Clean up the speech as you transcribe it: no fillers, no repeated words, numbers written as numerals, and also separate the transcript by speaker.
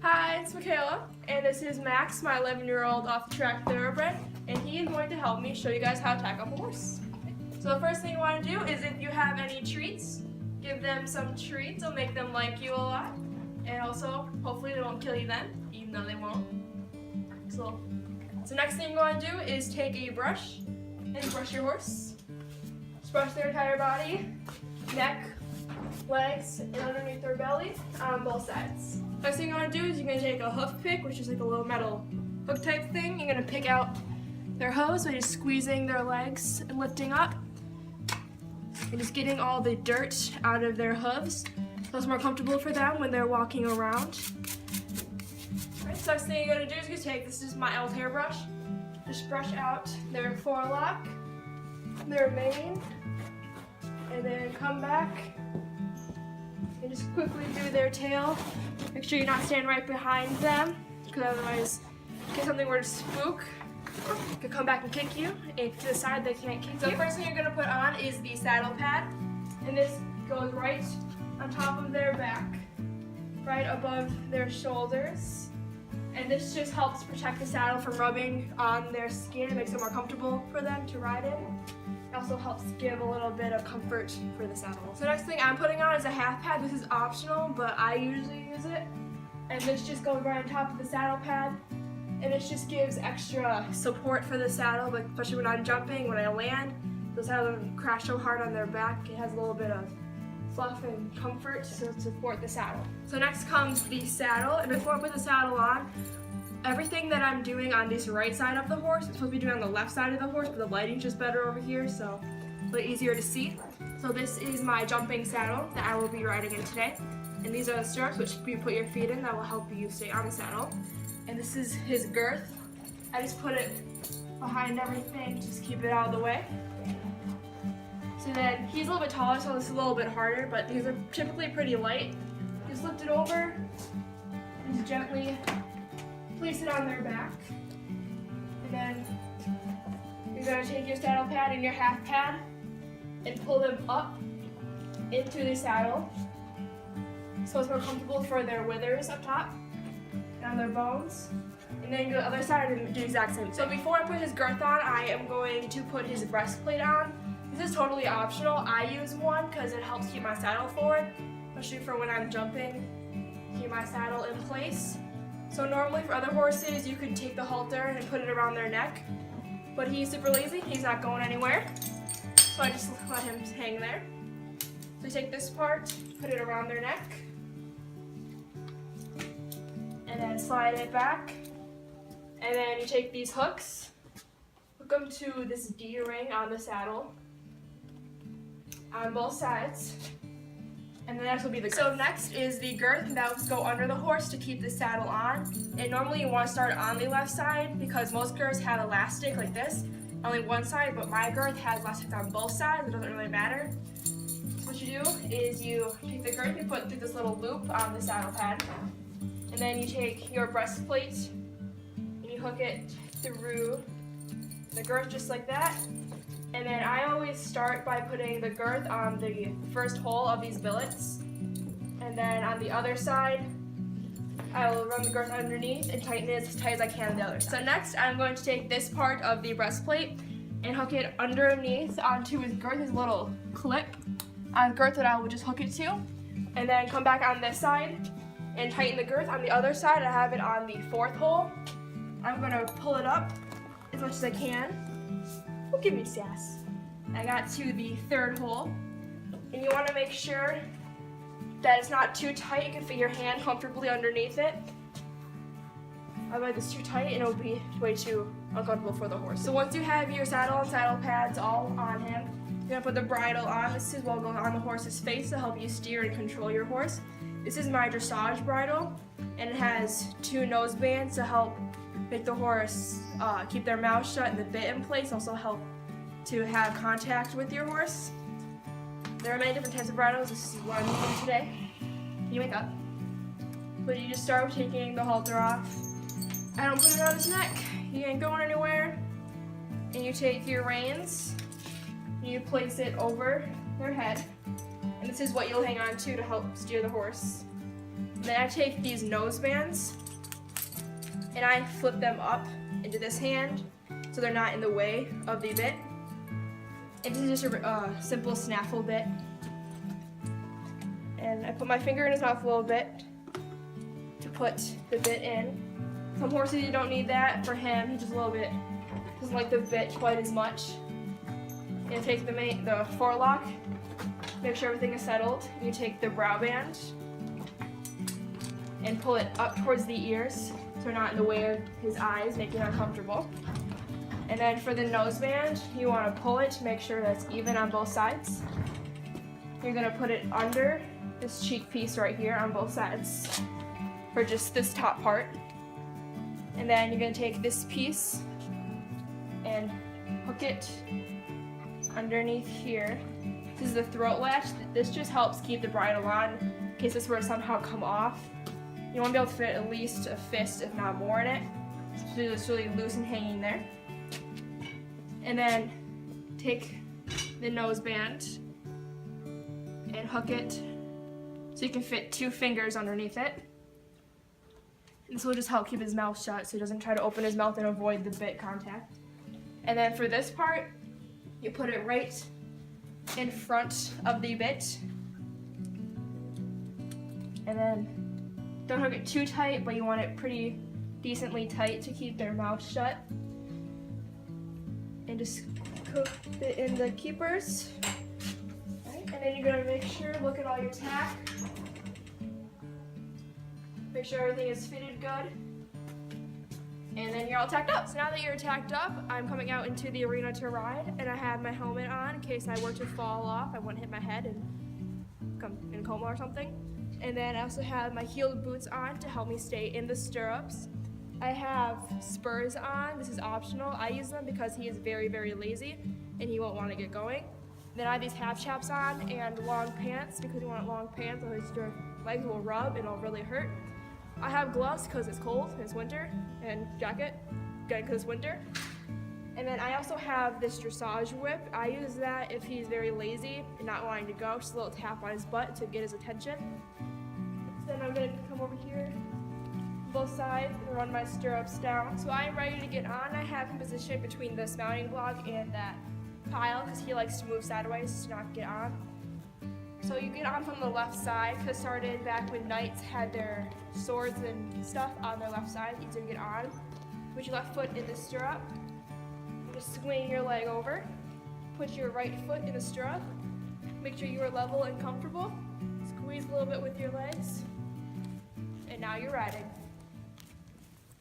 Speaker 1: Hi, it's Michaela, and this is Max, my 11-year-old off-the-track thoroughbred, and he is going to help me show you guys how to tack up a horse. So the first thing you want to do is, if you have any treats, give them some treats. It'll make them like you a lot, and also hopefully they won't kill you then, even though they won't. So next thing you want to do is take a brush and brush your horse. Just brush their entire body, neck, legs, and underneath their belly on both sides. Next thing you want to do is you're going to take a hoof pick, which is like a little metal hook type thing. You're going to pick out their hooves by just squeezing their legs and lifting up. And just getting all the dirt out of their hooves so it's more comfortable for them when they're walking around. Alright, so next thing you're going to do is you take, this is my old hairbrush, just brush out their forelock, their mane, and then come back and just quickly do their tail. Make sure you're not standing right behind them, because otherwise, in case something were to spook, they could come back and kick you. If to the side, they can't kick you. So the first thing you're going to put on is the saddle pad, and this goes right on top of their back, right above their shoulders. And this just helps protect the saddle from rubbing on their skin. It makes it more comfortable for them to ride in. It also helps give a little bit of comfort for the saddle. So next thing I'm putting on is a half pad. This is optional, but I usually use it. And this just goes right on top of the saddle pad. And it just gives extra support for the saddle, but especially when I'm jumping, when I land, the saddle doesn't crash so hard on their back. It has a little bit of fluff and comfort to support the saddle. So next comes the saddle, and before I put the saddle on, everything that I'm doing on this right side of the horse, I'm supposed to be doing on the left side of the horse, but the lighting's just better over here, so a little easier to see. So this is my jumping saddle that I will be riding in today. And these are the stirrups, which you put your feet in, that will help you stay on the saddle. And this is his girth. I just put it behind everything, just keep it out of the way. So then, he's a little bit taller, so this is a little bit harder, but these are typically pretty light. Just lift it over, and just gently place it on their back. And then, you're going to take your saddle pad and your half pad, and pull them up into the saddle, so it's more comfortable for their withers up top, and on their bones. And then go to the other side and do the exact same thing. So before I put his girth on, I am going to put his breastplate on. This is totally optional. I use one because it helps keep my saddle forward, especially for when I'm jumping, keep my saddle in place. So normally for other horses, you could take the halter and put it around their neck, but he's super lazy. He's not going anywhere, so I just let him hang there. So you take this part, put it around their neck, and then slide it back. And then you take these hooks, hook them to this D-ring on the saddle, on both sides, and the next will be the girth. So next is the girth, and that will go under the horse to keep the saddle on. And normally you want to start on the left side because most girths have elastic like this, only one side, but my girth has elastic on both sides. It doesn't really matter. So what you do is you take the girth, you put through this little loop on the saddle pad, and then you take your breastplate and you hook it through the girth just like that. And then I always start by putting the girth on the first hole of these billets. And then on the other side, I will run the girth underneath and tighten it as tight as I can on the other side. So next, I'm going to take this part of the breastplate and hook it underneath onto his girth, his little clip on girth that I will just hook it to. And then come back on this side and tighten the girth. On the other side, I have it on the fourth hole. I'm going to pull it up as much as I can. Don't give me sass. I got to the third hole, and you want to make sure that it's not too tight. You can fit your hand comfortably underneath it. Otherwise it's too tight and it'll be way too uncomfortable for the horse. So once you have your saddle and saddle pads all on him, you're gonna put the bridle on. This is what goes on the horse's face to help you steer and control your horse. This is my dressage bridle, and it has 2 nose bands to help make the horse keep their mouth shut and the bit in place, also help to have contact with your horse. There are many different types of bridles. This is what I'm using today. You wake up. But you just start with taking the halter off. I don't put it on his neck. He ain't going anywhere. And you take your reins, and you place it over their head. And this is what you'll hang on to help steer the horse. Then I take these nose bands and I flip them up into this hand so they're not in the way of the bit. And this is just a simple snaffle bit. And I put my finger in his mouth a little bit to put the bit in. Some horses you don't need that. For him, he just a little bit doesn't like the bit quite as much. You take the forelock, make sure everything is settled. You take the brow band and pull it up towards the ears so they're not in the way of his eyes, making it uncomfortable. And then for the nose band, you want to pull it to make sure that's even on both sides. You're going to put it under this cheek piece right here on both sides for just this top part. And then you're going to take this piece and hook it underneath here. This is the throat latch. This just helps keep the bridle on in case this were to somehow come off. You want to be able to fit at least a fist, if not more, in it. So it's really loose and hanging there. And then take the nose band and hook it so you can fit 2 fingers underneath it. And this will just help keep his mouth shut so he doesn't try to open his mouth and avoid the bit contact. And then for this part, you put it right in front of the bit. And then don't hook it too tight, but you want it pretty decently tight to keep their mouth shut. And just cook it in the keepers. Right. And then you're gonna make sure, look at all your tack. Make sure everything is fitted good. And then you're all tacked up. So now that you're tacked up, I'm coming out into the arena to ride, and I have my helmet on in case I were to fall off. I wouldn't hit my head and come in a coma or something. And then I also have my heeled boots on to help me stay in the stirrups. I have spurs on. This is optional. I use them because he is very, very lazy and he won't want to get going. Then I have these half chaps on and long pants because you want long pants, otherwise your legs will rub and it'll really hurt. I have gloves because it's cold, it's winter, and jacket, again because it's winter. And then I also have this dressage whip. I use that if he's very lazy and not wanting to go, just a little tap on his butt to get his attention. So then I'm going to come over here, both sides, and run my stirrups down. So I'm ready to get on. I have him positioned between this mounting block and that pile because he likes to move sideways to not get on. So you get on from the left side because started back when knights had their swords and stuff on their left side, easier to get on. Put your left foot in the stirrup. Just swing your leg over. Put your right foot in the stirrup. Make sure you are level and comfortable. Squeeze a little bit with your legs. And now you're riding.